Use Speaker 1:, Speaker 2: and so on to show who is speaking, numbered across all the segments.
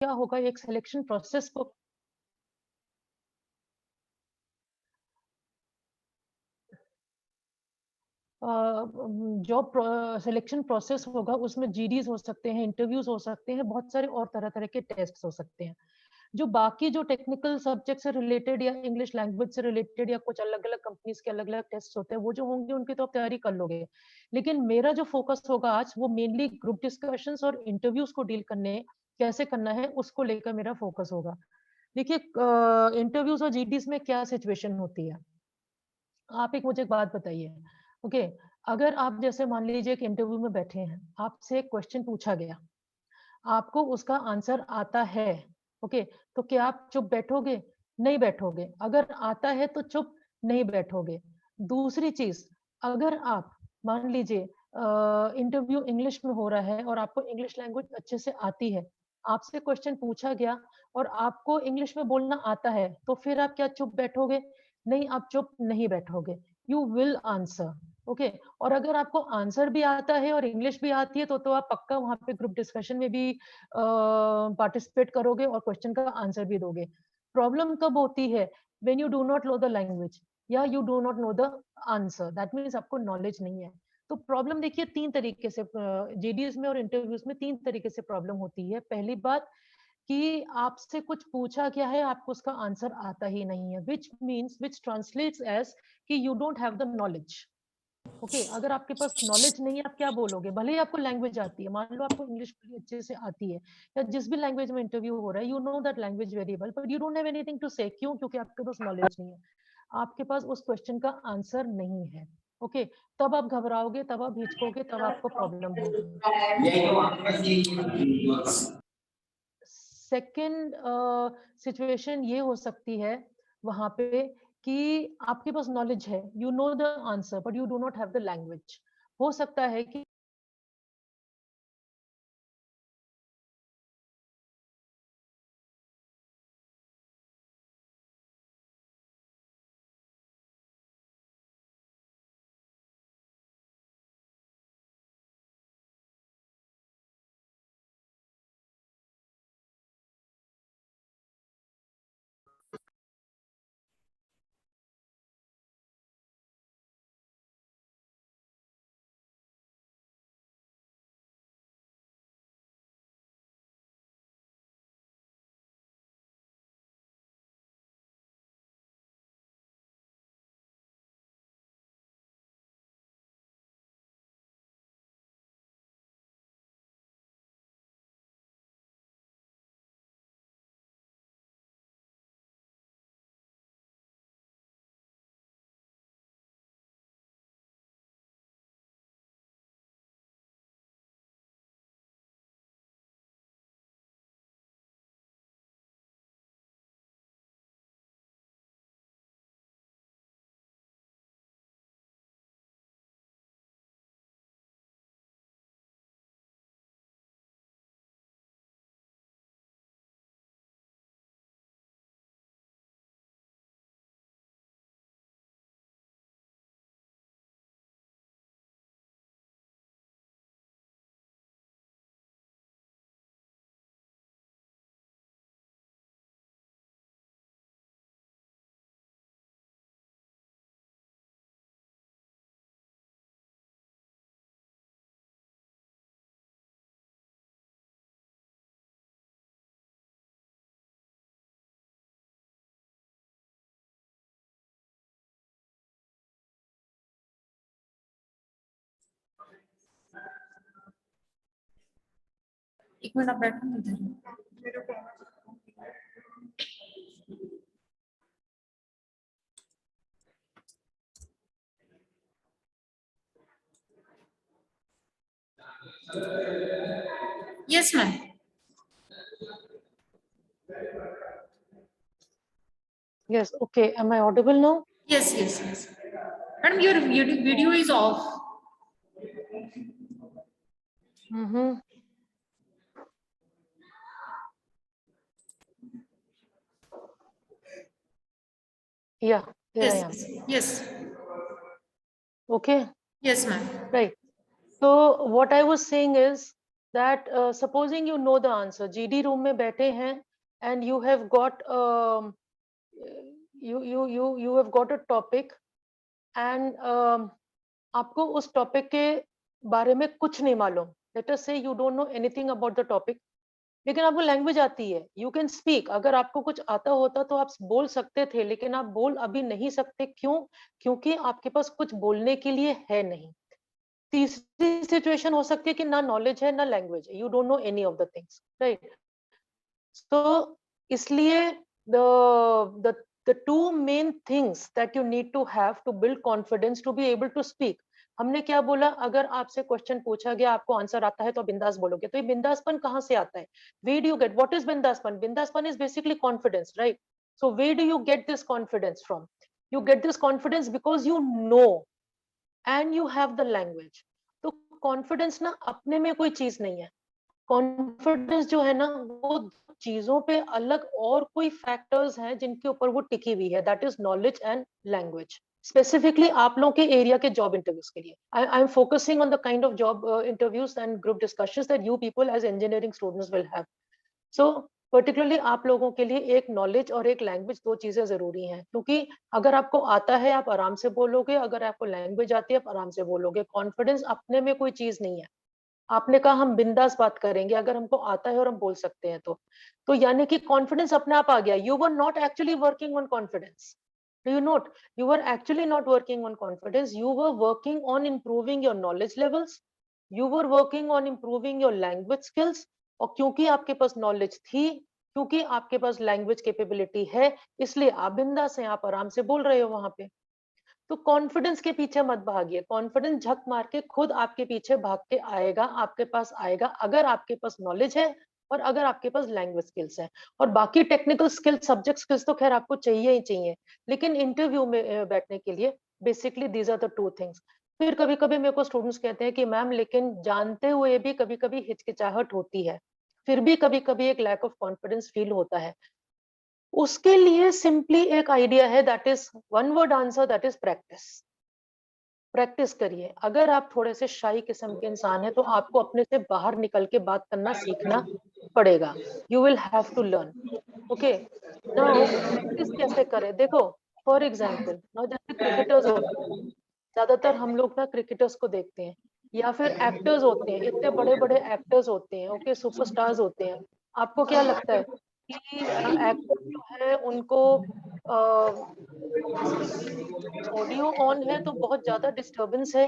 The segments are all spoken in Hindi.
Speaker 1: क्या होगा, एक सिलेक्शन प्रोसेस को जॉब सिलेक्शन प्रोसेस होगा, उसमें जीडीज हो सकते हैं, इंटरव्यूज हो सकते हैं, बहुत सारे और तरह तरह के टेस्ट हो सकते हैं। जो बाकी जो टेक्निकल सब्जेक्ट से रिलेटेड या इंग्लिश लैंग्वेज से रिलेटेड या कुछ अलग अलग कंपनीज के अलग अलग टेस्ट होते हैं, वो जो होंगे उनकी तो आप तैयारी कर लोगे। लेकिन मेरा जो फोकस होगा आज, वो मेनली ग्रुप डिस्कशंस और इंटरव्यूज को डील करने, कैसे करना है उसको लेकर मेरा फोकस होगा। देखिए, इंटरव्यूज और जीडीज में क्या सिचुएशन होती है, आप एक मुझे एक बात बताइए। ओके, अगर आप जैसे मान लीजिए एक इंटरव्यू में बैठे हैं, आपसे एक क्वेश्चन पूछा गया, आपको उसका आंसर आता है, ओके, तो क्या आप चुप बैठोगे? नहीं बैठोगे। अगर आता है तो चुप नहीं बैठोगे। दूसरी चीज, अगर आप मान लीजिए इंटरव्यू इंग्लिश में हो रहा है और आपको इंग्लिश लैंग्वेज अच्छे से आती है, आपसे क्वेश्चन पूछा गया और आपको इंग्लिश में बोलना आता है, तो फिर आप क्या चुप बैठोगे? नहीं, आप चुप नहीं बैठोगे, यू विल आंसर। ओके, और अगर आपको आंसर भी आता है और इंग्लिश भी आती है, तो आप पक्का वहां पे ग्रुप डिस्कशन में भी पार्टिसिपेट करोगे और क्वेश्चन का आंसर भी दोगे। प्रॉब्लम कब होती है? When you do not know the language या you do not know the answer, that means आपको नॉलेज नहीं है। तो प्रॉब्लम देखिए तीन तरीके से, जेडीएस में और इंटरव्यूज में तीन तरीके से प्रॉब्लम होती है। पहली बात कि आपसे कुछ पूछा गया है, आपको उसका आंसर आता ही नहीं है, विच ट्रांसलेट्स एज कि you don't have the knowledge. Okay, अगर आपके पास नॉलेज नहीं है, आप क्या बोलोगे? भले ही आपको लैंग्वेज आती है, मान लो आपको इंग्लिश बड़ी अच्छे से आती है, या जिस भी लैंग्वेज में इंटरव्यू हो रहा है, you know that language very well, but you don't have anything to say. क्यों? क्योंकि आपके पास नॉलेज नहीं है, आपके पास उस क्वेश्चन का आंसर नहीं है। ओके, तब आप घबराओगे, तब आप हिचकोगे, तब आपको प्रॉब्लम होगी। सेकेंड सिचुएशन ये हो सकती है वहां पे कि आपके पास नॉलेज है, you no the answer but you do not have the language. हो सकता है कि
Speaker 2: एक मिनट आप बैठो ना इधर। Yes ma'am.
Speaker 1: yes, okay, am I audible now?
Speaker 2: Yes, yes, yes. Madam, your video is off.
Speaker 1: Mm-hmm. Yeah, here I am.
Speaker 2: Yes, yes,
Speaker 1: Okay,
Speaker 2: yes, ma'am.
Speaker 1: right. So what I was saying is that supposing you know the answer, GD room में बैठे हैं and you have got you have got a topic and आपको उस टॉपिक के बारे में कुछ नहीं मालूम. Let us say you don't know anything about the topic, लेकिन आपको लैंग्वेज आती है, यू कैन स्पीक. अगर आपको कुछ आता होता तो आप बोल सकते थे, लेकिन आप बोल अभी नहीं सकते. क्यों? क्योंकि आपके पास कुछ बोलने के लिए है नहीं. तीसरी सिचुएशन हो सकती है कि ना नॉलेज है ना लैंग्वेज है, you don't know any of the things, right. तो इसलिए the the two main things that you need to have to build confidence to be able to speak. हमने क्या बोला, अगर आपसे क्वेश्चन पूछा गया, आपको आंसर आता है तो बिंदास बोलोगे. तो ये बिंदासपन कहाँ से आता है? Where do you get? What is बिंदासपन? बिंदासपन is basically confidence, right? So where do you get this confidence from? You get this confidence because you know and you have the language. तो कॉन्फिडेंस ना अपने में कोई चीज नहीं है. कॉन्फिडेंस जो है ना, वो चीजों पे अलग और कोई फैक्टर्स हैं जिनके ऊपर वो टिकी हुई है. That is knowledge and language. Specifically आप लोगों के एरिया के जॉब इंटरव्यूज के लिए, I am focusing on the kind of job interviews and group discussions that you people as engineering students will have. So particularly आप लोगों के लिए एक नॉलेज और एक लैंग्वेज, दो चीजें जरूरी हैं. क्योंकि अगर आपको आता है आप आराम से बोलोगे, अगर आपको लैंग्वेज आती है आप आराम से बोलोगे. कॉन्फिडेंस अपने में कोई चीज नहीं है. आपने कहा हम बिंदास बात करेंगे, अगर हमको आता है और हम बोल सकते हैं तो यानी कि कॉन्फिडेंस अपने आप आ गया. You were not actually working on confidence. Do you note? You were actually not working on confidence. You were working on improving your knowledge levels. You were working on improving your language skills. और क्योंकि आपके पास नॉलेज थी, क्योंकि आपके पास लैंग्वेज कैपेबिलिटी है, इसलिए आप बिंदास हैं, आप आराम से बोल रहे हो वहां पे. तो कॉन्फिडेंस के पीछे मत भागिए. कॉन्फिडेंस झक मार के खुद आपके पीछे भाग के आएगा, आपके पास आएगा, अगर आपके पास नॉलेज है और अगर आपके पास लैंग्वेज स्किल्स है. और बाकी टेक्निकल स्किल्स, सब्जेक्ट स्किल्स तो खैर आपको चाहिए ही चाहिए, लेकिन इंटरव्यू में बैठने के लिए basically these are the two things. फिर कभी कभी मेरे को स्टूडेंट्स कहते हैं कि मैम लेकिन जानते हुए भी कभी कभी हिचकिचाहट होती है, फिर भी कभी कभी एक लैक ऑफ कॉन्फिडेंस फील होता है. उसके लिए सिंपली एक आइडिया है, that is one word answer, that is practice. Practice करिए. अगर आप थोड़े से शाई किस्म के इंसान हैं तो आपको अपने से बाहर निकल के बात करना सीखना पड़ेगा. You will have to learn. Okay, now practice कैसे करें? देखो, फॉर एग्जांपल नाउ जैसे क्रिकेटर्स होते हैं, ज्यादातर हम लोग ना क्रिकेटर्स को देखते हैं, या फिर एक्टर्स होते हैं, इतने बड़े बड़े एक्टर्स होते हैं, ओके, सुपरस्टार्स होते हैं. आपको क्या लगता है कि एक्टर जो है उनको किसी की ऑडियो ऑन है तो बहुत ज्यादा डिस्टरबेंस है,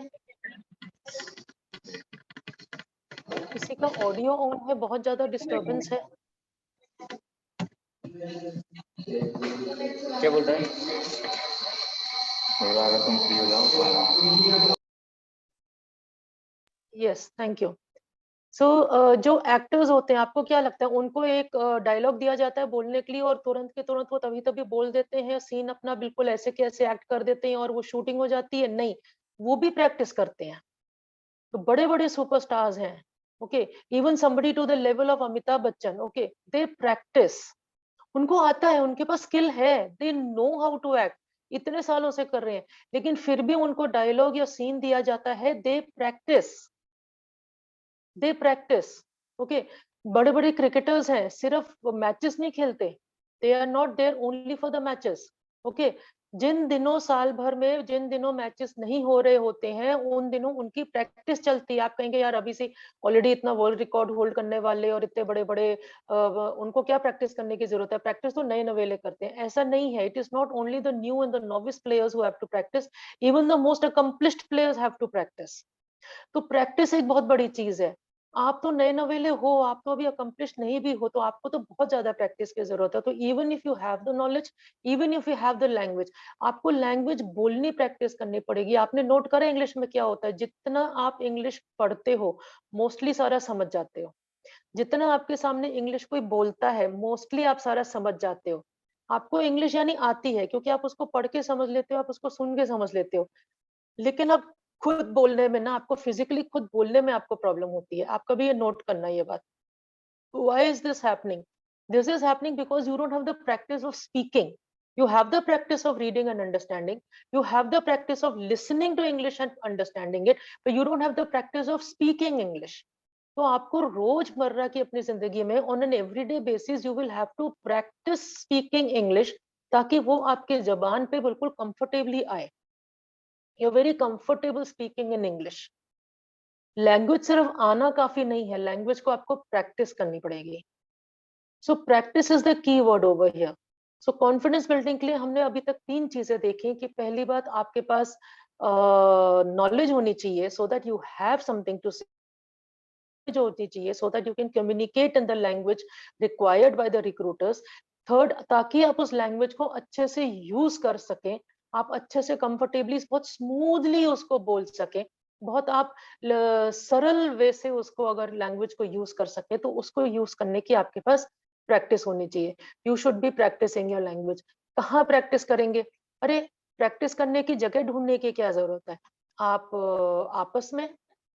Speaker 1: किसी का ऑडियो ऑन है बहुत ज्यादा डिस्टरबेंस है?
Speaker 3: क्या बोल रहा है? अगर तुम फ्री हो जाओ.
Speaker 1: Yes, thank you. सो जो एक्टर्स होते हैं, आपको क्या लगता है उनको एक डायलॉग दिया जाता है बोलने के लिए और तुरंत के तुरंत वो तभी तभी बोल देते हैं, सीन अपना बिल्कुल ऐसे के ऐसे एक्ट कर देते हैं और वो शूटिंग हो जाती है? नहीं, वो भी प्रैक्टिस करते हैं. तो बड़े बड़े सुपरस्टार्स हैं, okay, even somebody to the level of Amitabh Bachchan, okay, they practise. उनको आता है, उनके पास स्किल है, they know how to act, इतने सालों से कर रहे हैं, लेकिन फिर भी उनको डायलॉग या सीन दिया जाता है. They practice, they practice. Okay, बड़े बड़े क्रिकेटर्स हैं, सिर्फ मैचेस नहीं खेलते. They are not there only for the matches. Okay, जिन दिनों साल भर में जिन दिनों मैचेस नहीं हो रहे होते हैं, उन दिनों उनकी प्रैक्टिस चलती है. आप कहेंगे यार अभी से ऑलरेडी इतना वर्ल्ड रिकॉर्ड होल्ड करने वाले और इतने बड़े बड़े, उनको क्या प्रैक्टिस करने की जरूरत है? प्रैक्टिस तो नए नवेले करते हैं. ऐसा नहीं है. It is not only the new and the novice players who have to practise, even the most accomplished players have to practise. तो प्रैक्टिस एक बहुत बड़ी चीज है. आप तो नए नवेले हो, आप तो अभी अकम्प्लिश नहीं भी हो, तो आपको तो बहुत ज्यादा प्रैक्टिस की जरूरत है. तो even if you have the knowledge, even if you have the language, आपको लैंग्वेज बोलनी प्रैक्टिस करनी पड़ेगी. आपने नोट करा इंग्लिश में क्या होता है? जितना आप इंग्लिश पढ़ते हो मोस्टली सारा समझ जाते हो. जितना आपके सामने इंग्लिश कोई बोलता है मोस्टली आप सारा समझ जाते हो. आपको इंग्लिश यानी आती है क्योंकि आप उसको पढ़ के समझ लेते हो, आप उसको सुन के समझ लेते हो. लेकिन अब खुद बोलने में ना, आपको फिजिकली खुद बोलने में आपको प्रॉब्लम होती है. आप कभी ये नोट करना ये बात. Why is this happening? This is happening because you don't have the practice of speaking. You have the practice of reading and understanding. You have the practice of listening to English and understanding it, but you don't have the practice of speaking English. तो आपको रोजमर्रा की अपनी जिंदगी में on an everyday basis you will have to practise speaking English, ताकि वो आपके जबान पे बिल्कुल कंफर्टेबली आए। You very comfortable speaking in English. Language सिर्फ आना काफी नहीं है, लैंग्वेज को आपको प्रैक्टिस करनी पड़ेगी। So practice is the key word over here. So confidence building के लिए हमने अभी तक 3 चीजें देखी कि पहली बात, आपके पास नॉलेज होनी चाहिए so that you have something to जो होती चाहिए so that you can communicate in the language required by the recruiters. Third, ताकि आप उस लैंग्वेज को अच्छे से यूज कर सकें, आप अच्छे से कंफर्टेबली बहुत स्मूथली उसको बोल सकें, बहुत आप सरल वे से उसको अगर लैंग्वेज को यूज कर सके, तो उसको यूज करने की आपके पास प्रैक्टिस होनी चाहिए। You should be practising your language. कहाँ प्रैक्टिस करेंगे? अरे, प्रैक्टिस करने की जगह ढूंढने की क्या जरूरत है। आप आपस में,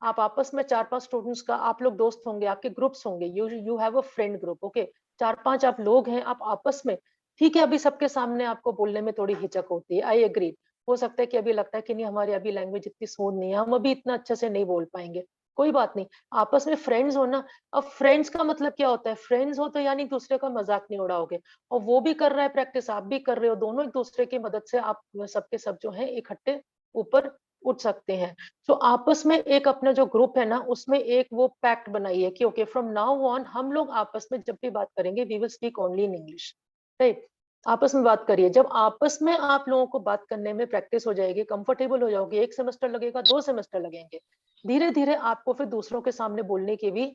Speaker 1: आप आपस में 4-5 स्टूडेंट्स का आप लोग दोस्त होंगे, आपके ग्रुप्स होंगे, you you have a friend group, okay. 4-5 आप लोग हैं, आप आपस में, ठीक है, अभी सबके सामने आपको बोलने में थोड़ी हिचक होती है, आई एग्री। हो सकता है कि अभी लगता है कि नहीं, हमारी अभी लैंग्वेज इतनी स्मूथ नहीं है, हम अभी इतना अच्छे से नहीं बोल पाएंगे। कोई बात नहीं, आपस में फ्रेंड्स हो ना। अब फ्रेंड्स का मतलब क्या होता है? फ्रेंड्स हो तो यानी दूसरे का मजाक नहीं उड़ाओगे, और वो भी कर रहा है प्रैक्टिस, आप भी कर रहे हो, दोनों एक दूसरे की मदद से आप सबके सब जो है इकट्ठे ऊपर उठ सकते हैं। तो आपस में एक अपना जो ग्रुप है ना, उसमें एक वो पैक्ट बनाइए कि ओके, फ्रॉम नाउ ऑन हम लोग आपस में जब भी बात करेंगे we will speak only in English, right. आपस में बात करिए। जब आपस में आप लोगों को बात करने में प्रैक्टिस हो जाएगी, कंफर्टेबल हो जाओगे, 1 सेमेस्टर लगेगा, 2 सेमेस्टर लगेंगे, धीरे धीरे आपको फिर दूसरों के सामने बोलने की भी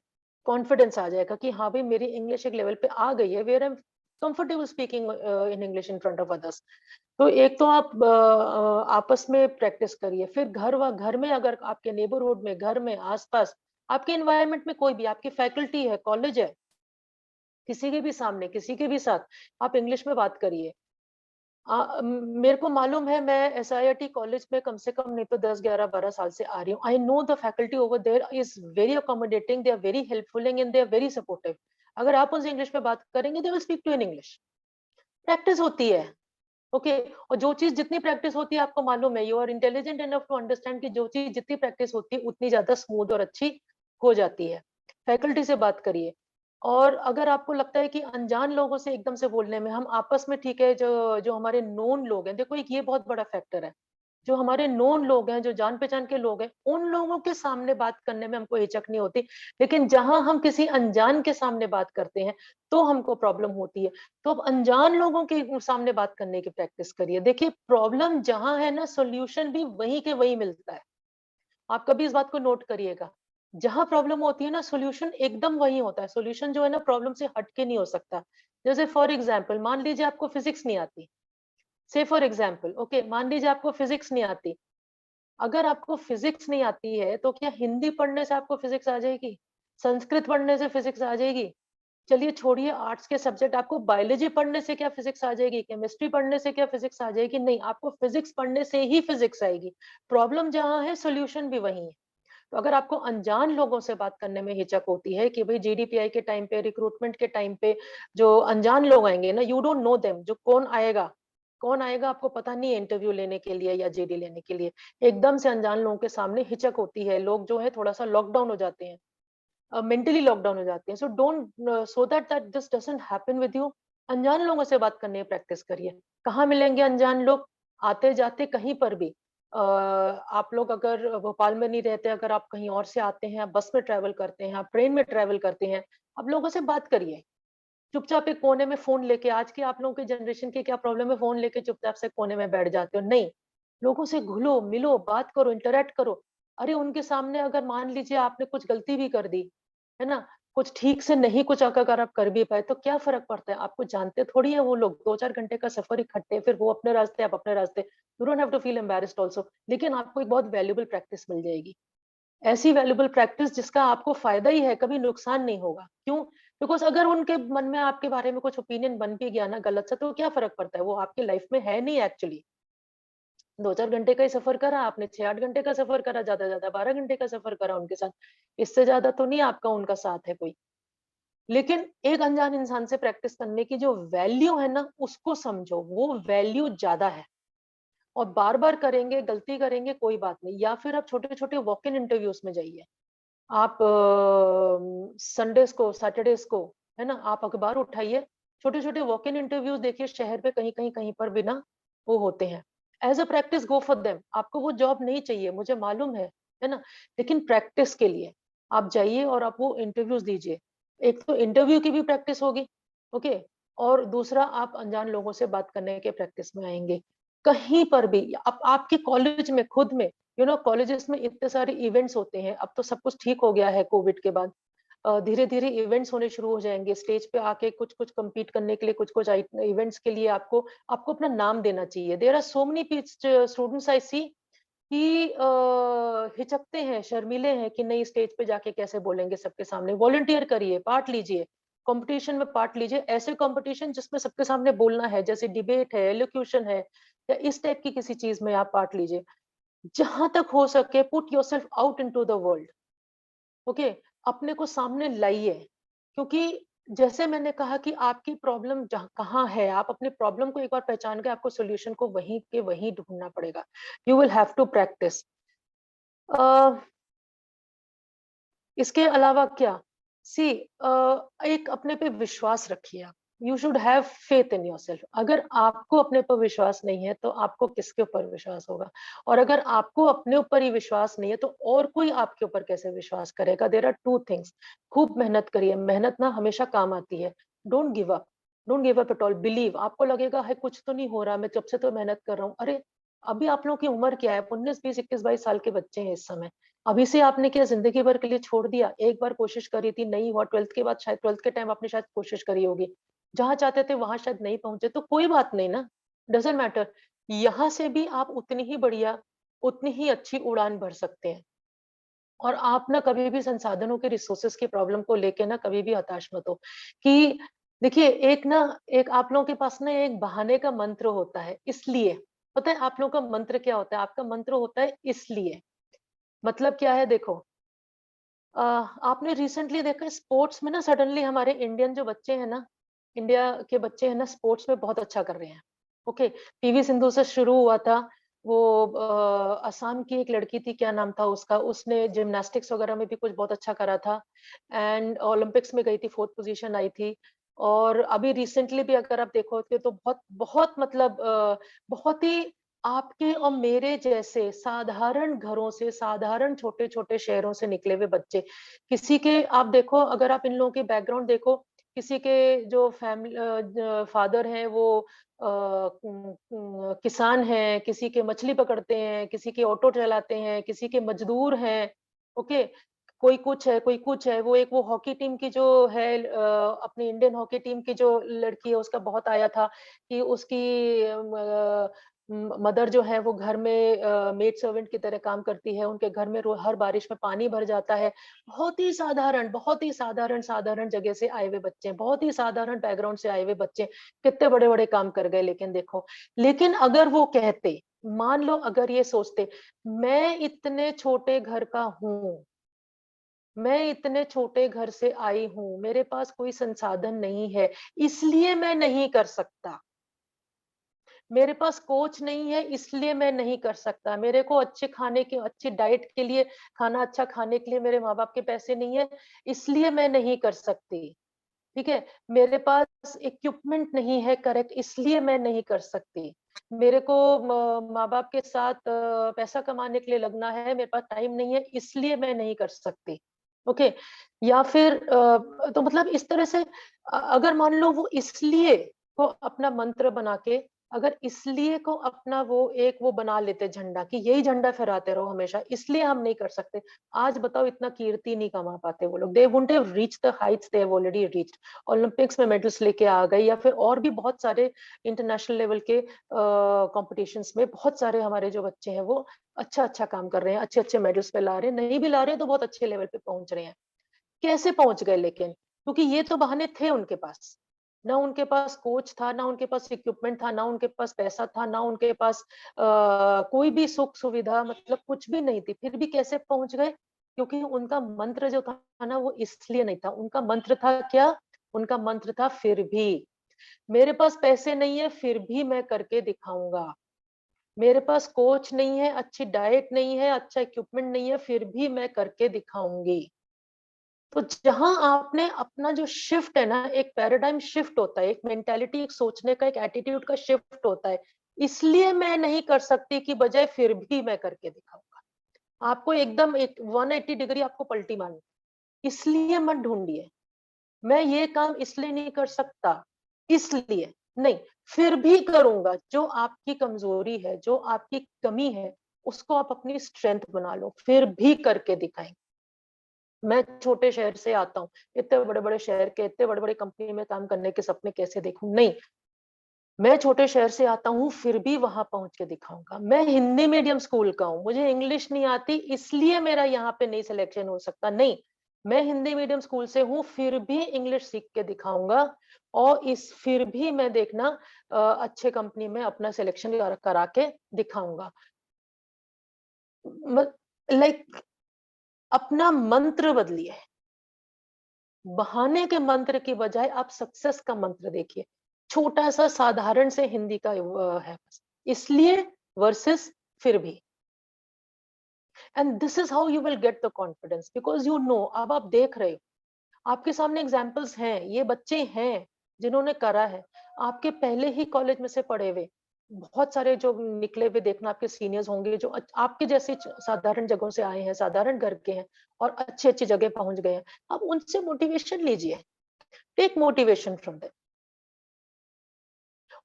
Speaker 1: कॉन्फिडेंस आ जाएगा कि हाँ भाई, मेरी इंग्लिश एक लेवल पे आ गई है where I am comfortable speaking in English in front of others. तो एक तो आप आपस में प्रैक्टिस करिए। फिर घर में, अगर आपके नेबरहुड में, घर में, आसपास, आपके एनवायरनमेंट में कोई भी, आपकी फैकल्टी है, कॉलेज है, किसी के भी सामने, किसी के भी साथ आप इंग्लिश में बात करिए। मेरे को मालूम है, मैं एसआईआईटी कॉलेज में कम से कम नहीं तो 10, 11, 12 साल से आ रही हूँ। I know the faculty over there is very accommodating, they are very helpful and they are very supportive. अगर आप उनसे इंग्लिश में बात करेंगे, they will speak to in English. Practice होती है, ओके। और जो चीज जितनी प्रैक्टिस होती है, आपको मालूम है, you are intelligent enough to understand कि जो चीज जितनी प्रैक्टिस होती है उतनी ज्यादा स्मूथ और अच्छी हो जाती है। फैकल्टी से बात करिए। और अगर आपको लगता है कि अनजान लोगों से एकदम से बोलने में, हम आपस में, ठीक है, जो जो हमारे नोन लोग हैं, देखो एक ये बहुत बड़ा फैक्टर है, जो हमारे नोन लोग हैं, जो जान पहचान के लोग हैं, उन लोगों के सामने बात करने में हमको हिचक नहीं होती। लेकिन जहां हम किसी अनजान के सामने बात करते हैं, तो हमको प्रॉब्लम होती है। तो अब अनजान लोगों के सामने बात करने की प्रैक्टिस करिए। देखिए, प्रॉब्लम जहां है ना, सॉल्यूशन भी वहीं के वहीं मिलता है। आप कभी इस बात को नोट करिएगा। जहां प्रॉब्लम होती है ना, सॉल्यूशन एकदम वही होता है। सॉल्यूशन जो है ना, प्रॉब्लम से हटके नहीं हो सकता। जैसे फॉर एग्जाम्पल, मान लीजिए आपको फिजिक्स नहीं आती, से फॉर एग्जाम्पल, ओके, मान लीजिए आपको फिजिक्स नहीं आती। अगर आपको फिजिक्स नहीं आती है, तो क्या हिंदी पढ़ने से आपको फिजिक्स आ जाएगी? संस्कृत पढ़ने से फिजिक्स आ जाएगी? चलिए छोड़िए आर्ट्स के सब्जेक्ट, आपको बायोलॉजी पढ़ने से क्या फिजिक्स आ जाएगी? केमिस्ट्री पढ़ने से क्या फिजिक्स आ जाएगी? नहीं, आपको फिजिक्स पढ़ने से ही फिजिक्स आएगी। प्रॉब्लम जहां है, सॉल्यूशन भी वही है। तो अगर आपको अनजान लोगों से बात करने में हिचक होती है कि भाई जीडीपीआई के टाइम पे, रिक्रूटमेंट के टाइम पे जो अनजान लोग आएंगे ना, यू डोंट नो देम, जो कौन आएगा आपको पता नहीं है इंटरव्यू लेने के लिए या जीडी लेने के लिए। एकदम से अनजान लोगों के सामने हिचक होती है, लोग जो है थोड़ा सा लॉकडाउन हो जाते हैं, मेंटली लॉकडाउन हो जाते हैं। So don't, so that that this doesn't happen with you, अनजान लोगों से बात करने की प्रैक्टिस करिए। कहाँ मिलेंगे अनजान लोग? आते जाते कहीं पर भी। आप लोग अगर भोपाल में नहीं रहते, अगर आप कहीं और से आते हैं, आप बस में ट्रैवल करते हैं, आप ट्रेन में ट्रैवल करते हैं, आप लोगों से बात करिए। चुपचाप एक कोने में फोन लेके, आज की आप लोगों की जनरेशन की क्या प्रॉब्लम है, फोन लेके चुपचाप से कोने में बैठ जाते हो? नहीं, लोगों से घुलो मिलो, बात करो, इंटरेक्ट करो। अरे, उनके सामने अगर मान लीजिए आपने कुछ गलती भी कर दी, है ना, कुछ ठीक से नहीं, कुछ अगर आप कर भी पाए, तो क्या फर्क पड़ता है? आपको जानते थोड़ी है वो लोग, 2-4 घंटे का सफर इकट्ठे, फिर वो अपने रास्ते, आप अपने रास्ते। You don't have to feel embarrassed also, लेकिन आपको एक बहुत वैल्यूबल प्रैक्टिस मिल जाएगी। ऐसी वैल्यूबल प्रैक्टिस जिसका आपको फायदा ही है, कभी नुकसान नहीं होगा। क्यों? बिकॉज अगर उनके मन में आपके बारे में कुछ ओपिनियन बन भी गया ना गलत से, तो क्या फर्क पड़ता है? वो आपकी लाइफ में है नहीं एक्चुअली। 2-4 घंटे का ही सफर करा आपने, 6-8 घंटे का सफर करा, ज्यादा ज्यादा 12 घंटे का सफर करा उनके साथ। इससे ज्यादा तो नहीं आपका उनका साथ है कोई। लेकिन एक अनजान इंसान से प्रैक्टिस करने की जो वैल्यू है ना, उसको समझो, वो वैल्यू ज्यादा है। और बार बार करेंगे, गलती करेंगे, कोई बात नहीं, या फिर आप छोटे छोटे वॉक इन इंटरव्यूज में जाइए। आप संडेज को, सैटरडेज को, है ना, आप अखबार उठाइए, छोटे छोटे वॉक इन इंटरव्यूज देखिए, शहर में कहीं कहीं कहीं पर बिना वो होते हैं। As a practice go for them. आपको वो जॉब नहीं चाहिए, मुझे मालूम है ना, लेकिन प्रैक्टिस के लिए आप जाइए और आप वो इंटरव्यूज दीजिए। एक तो इंटरव्यू की भी प्रैक्टिस होगी, ओके, और दूसरा आप अनजान लोगों से बात करने के प्रैक्टिस में आएंगे। कहीं पर भी आप, आपके कॉलेज में खुद में, कॉलेजेस में इतने सारे इवेंट्स होते हैं। अब तो सब कुछ ठीक हो गया है कोविड के बाद। धीरे धीरे इवेंट्स होने शुरू हो जाएंगे, स्टेज पे आके कुछ कुछ compete करने के लिए, कुछ कुछ इवेंट्स के लिए आपको आपको अपना नाम देना चाहिए। There are so many students I see कि हिचकते हैं, शर्मीले हैं कि नहीं स्टेज पे जाके कैसे बोलेंगे सबके सामने। वॉलंटियर करिए, पार्ट लीजिए, कंपटीशन में पार्ट लीजिए, ऐसे कंपटीशन जिसमें सबके सामने बोलना है, जैसे डिबेट है, एलोक्यूशन है, या इस टाइप की किसी चीज में आप पार्ट लीजिए। जहां तक हो सके put yourself out into the world, okay, अपने को सामने लाइए। क्योंकि जैसे मैंने कहा कि आपकी प्रॉब्लम जहाँ कहाँ है, आप अपने प्रॉब्लम को एक बार पहचान के आपको सॉल्यूशन को वहीं के वहीं ढूंढना पड़ेगा। You will have to practise. इसके अलावा क्या, सी, एक अपने पे विश्वास रखिए आप। You should have faith in yourself. अगर आपको अपने पर विश्वास नहीं है तो आपको किसके ऊपर विश्वास होगा? और अगर आपको अपने ऊपर ही विश्वास नहीं है तो और कोई आपके ऊपर कैसे विश्वास करेगा? There are two things. खूब मेहनत करिए, मेहनत ना हमेशा काम आती है। Don't give up, don't give up at all. Believe. आपको लगेगा है कुछ तो नहीं हो रहा, मैं जब से तो मेहनत कर रहा हूँ। अरे अभी आप लोगों की उम्र क्या है? 19, 20, 21, 22 साल के बच्चे हैं इस समय। अभी से आपने क्या जिंदगी भर के लिए छोड़ दिया? एक बार कोशिश करी थी, नहीं हुआ, 12th के बाद, शायद 12th के टाइम आपने शायद कोशिश करी होगी, जहां चाहते थे वहां शायद नहीं पहुंचे, तो कोई बात नहीं ना, डजेंट मैटर। यहाँ से भी आप उतनी ही बढ़िया, उतनी ही अच्छी उड़ान भर सकते हैं। और आप ना कभी भी संसाधनों के, रिसोर्सेस की प्रॉब्लम को लेके ना कभी भी हताश मत हो। कि देखिए, एक आप लोगों के पास ना एक बहाने का मंत्र होता है, इसलिए। पता है आप लोगों का मंत्र क्या होता है? आपका मंत्र होता है इसलिए। मतलब क्या है देखो, आपने रिसेंटली देखा स्पोर्ट्स में ना, सडनली हमारे इंडियन जो बच्चे हैं ना, इंडिया के बच्चे हैं ना, स्पोर्ट्स में बहुत अच्छा कर रहे हैं। ओके, पीवी सिंधु से शुरू हुआ था। वो असम की एक लड़की थी, क्या नाम था उसका, उसने जिम्नास्टिक्स वगैरह में भी कुछ बहुत अच्छा करा था, एंड ओलंपिक्स में गई थी, 4th पोजीशन आई थी। और अभी रिसेंटली भी अगर आप देखोगे तो बहुत बहुत मतलब बहुत ही आपके और मेरे जैसे साधारण घरों से, साधारण छोटे छोटे शहरों से निकले हुए बच्चे, किसी के आप देखो, अगर आप इन लोगों के बैकग्राउंड देखो, किसी के जो फैमिली फादर हैं वो किसान हैं, किसी के मछली पकड़ते हैं, किसी के ऑटो चलाते हैं, किसी के मजदूर हैं, ओके, कोई कुछ है, कोई कुछ है। वो एक वो हॉकी टीम की जो है, अपनी इंडियन हॉकी टीम की जो लड़की है, उसका बहुत आया था कि उसकी मदर जो है वो घर में मेड सर्वेंट की तरह काम करती है, उनके घर में हर बारिश में पानी भर जाता है। बहुत ही साधारण, बहुत ही साधारण साधारण जगह से आए हुए बच्चे, बहुत ही साधारण बैकग्राउंड से आए हुए बच्चे कितने बड़े बड़े काम कर गए। लेकिन देखो, लेकिन अगर वो कहते, मान लो अगर ये सोचते, मैं इतने छोटे घर का हूँ, मैं इतने छोटे घर से आई हूँ, मेरे पास कोई संसाधन नहीं है, इसलिए मैं नहीं कर सकता, मेरे पास कोच नहीं है इसलिए मैं नहीं कर सकता, मेरे को अच्छे खाने के, अच्छी डाइट के लिए, खाना अच्छा खाने के लिए मेरे माँ बाप के पैसे नहीं है, इसलिए मैं नहीं कर सकती। ठीक है, मेरे पास इक्विपमेंट नहीं है करेक्ट, इसलिए मैं नहीं कर सकती। मेरे को माँ बाप के साथ पैसा कमाने के लिए लगना है, मेरे पास टाइम नहीं है, इसलिए मैं नहीं कर सकती। ओके, या फिर तो मतलब इस तरह से अगर मान लो वो इसलिए को अपना मंत्र बना के, अगर इसलिए को अपना वो एक वो बना लेते झंडा कि यही झंडा फहराते रहो हमेशा, इसलिए हम नहीं कर सकते, आज बताओ इतना कीर्ति नहीं कमा पाते वो लोग। They wouldn't have reached the Heights they have already reached. Olympics में मेडल्स लेके आ गए, या फिर और भी बहुत सारे इंटरनेशनल लेवल के कॉम्पिटिशन्स में बहुत सारे हमारे जो बच्चे हैं वो अच्छा अच्छा काम कर रहे हैं, अच्छे अच्छे मेडल्स पे ला रहे हैं, नहीं भी ला रहे हैं तो बहुत अच्छे लेवल पे पहुंच रहे हैं। कैसे पहुंच गए? लेकिन क्योंकि ये तो बहाने थे उनके पास। ना उनके पास कोच था, ना उनके पास इक्विपमेंट था, ना उनके पास पैसा था, ना उनके पास कोई भी सुख सुविधा, मतलब कुछ भी नहीं थी, फिर भी कैसे पहुंच गए? क्योंकि उनका मंत्र जो था ना वो इसलिए नहीं था, उनका मंत्र था क्या? उनका मंत्र था फिर भी। मेरे पास पैसे नहीं है फिर भी मैं करके दिखाऊंगा, मेरे पास कोच नहीं है, अच्छी डाइट नहीं है, अच्छा इक्विपमेंट नहीं है, फिर भी मैं करके दिखाऊंगी। तो जहां आपने अपना जो शिफ्ट है ना, एक पैराडाइम शिफ्ट होता है, एक मेंटालिटी, एक सोचने का, एक एटीट्यूड का शिफ्ट होता है, इसलिए मैं नहीं कर सकती की बजाय फिर भी मैं करके दिखाऊंगा। आपको एकदम एक 180 डिग्री आपको पलटी मारनी, इसलिए मत ढूंढिए मैं ये काम इसलिए नहीं कर सकता, इसलिए नहीं, फिर भी करूंगा। जो आपकी कमजोरी है, जो आपकी कमी है, उसको आप अपनी स्ट्रेंथ बना लो, फिर भी करके दिखाएंगे। मैं छोटे शहर से आता हूँ, इतने बड़े बड़े शहर के, इतने बड़े बड़े कंपनी में काम करने के सपने कैसे देखूं? नहीं, मैं छोटे शहर से आता हूँ, फिर भी वहां पहुंच के दिखाऊंगा। मैं हिंदी मीडियम स्कूल का हूँ, मुझे इंग्लिश नहीं आती, इसलिए मेरा यहाँ पे नहीं सिलेक्शन हो सकता। नहीं, मैं हिंदी मीडियम स्कूल से हूँ, फिर भी इंग्लिश सीख के दिखाऊंगा। और इस फिर भी मैं देखना अच्छे कंपनी में अपना सिलेक्शन करा के दिखाऊंगा। लाइक अपना मंत्र बदलिए, बहाने के मंत्र की बजाय आप सक्सेस का मंत्र देखिए। छोटा सा साधारण से हिंदी का है बस, इसलिए वर्सेस फिर भी। And this is how you will get the confidence, because you know, अब आप देख रहे हो, आपके सामने एग्जाम्पल्स हैं, ये बच्चे हैं जिन्होंने करा है, आपके पहले ही कॉलेज में से पढ़े हुए बहुत सारे जो निकले हुए, देखना आपके सीनियर्स होंगे जो आपके जैसे साधारण जगहों से आए हैं, साधारण घर के हैं और अच्छी अच्छी जगह पहुंच गए हैं। अब उनसे मोटिवेशन लीजिए, टेक मोटिवेशन फ्रॉम देम।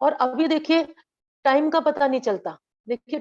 Speaker 1: और अभी देखिए, टाइम का पता नहीं चलता। देखिए